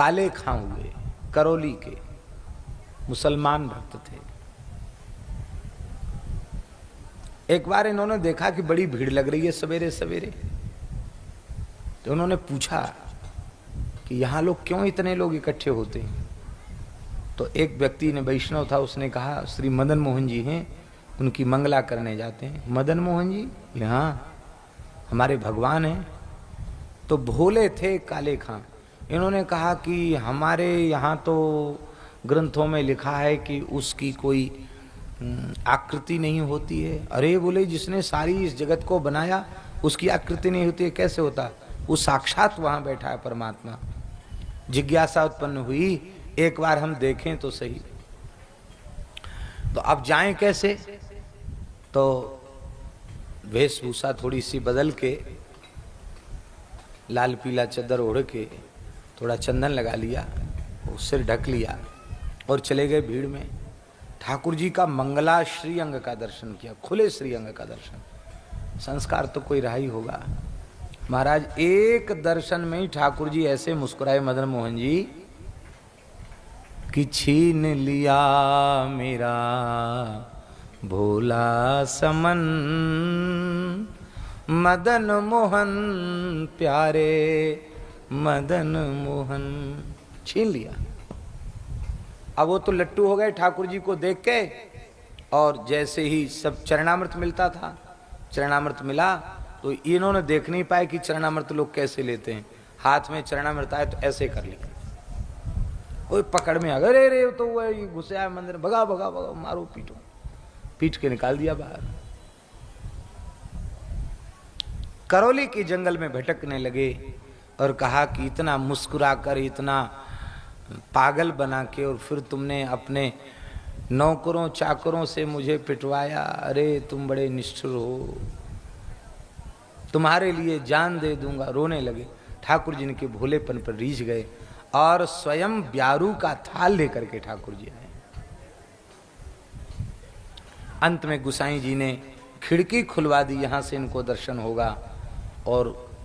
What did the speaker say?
काले खां हुए, करौली के मुसलमान भक्त थे। एक बार इन्होंने देखा कि बड़ी भीड़ लग रही है सवेरे सवेरे, तो उन्होंने पूछा कि यहाँ लोग क्यों इतने लोग इकट्ठे होते हैं। तो एक व्यक्ति ने, वैष्णव था, उसने कहा श्री मदन मोहन जी हैं, उनकी मंगला करने जाते हैं। मदन मोहन जी? हाँ, हमारे भगवान हैं। तो भोले थे काले खां। इन्होंने कहा कि हमारे यहाँ तो ग्रंथों में लिखा है कि उसकी कोई आकृति नहीं होती है। अरे बोले, जिसने सारी इस जगत को बनाया उसकी आकृति नहीं होती है, कैसे होता? वो साक्षात वहां बैठा है परमात्मा। जिज्ञासा उत्पन्न हुई, एक बार हम देखें तो सही। तो अब जाएं कैसे? तो वेशभूषा थोड़ी सी बदल के, लाल पीला चद्दर ओढ़ के, थोड़ा चंदन लगा लिया, सिर ढक लिया और चले गए भीड़ में। ठाकुर जी का मंगला श्रीअंग का दर्शन किया, खुले श्रीअंग का दर्शन। संस्कार तो कोई रहा ही होगा। महाराज, एक दर्शन में ही ठाकुर जी ऐसे मुस्कुराए मदन मोहन जी कि छीन लिया मेरा भोला समन, मदन मोहन प्यारे मदन मोहन, छीन लिया। अब वो तो लट्टू हो गए ठाकुर जी को देख के, और जैसे ही सब चरणामृत मिलता था, चरणामृत मिला तो इन्होंने देख नहीं पाए कि चरणामृत लोग कैसे लेते हैं। हाथ में चरणामृत आए तो ऐसे कर लिया, कोई पकड़ में आ गए, रे रे तो वो घुसे आए मंदिर, भगा भगा भगा, मारो पीटो, पीट के निकाल दिया बाहर। करौली के जंगल में भटकने लगे और कहा कि इतना मुस्कुरा कर, इतना पागल बना के, और फिर तुमने अपने नौकरों चाकरों से मुझे पिटवाया। अरे तुम बड़े निष्ठुर हो, तुम्हारे लिए जान दे दूंगा। रोने लगे। ठाकुर जी के भोलेपन पर रीझ गए और स्वयं ब्यारू का थाल लेकर के ठाकुर जी आए। अंत में गुसाई जी ने खिड़की खुलवा दी, यहां से इनको दर्शन होगा, और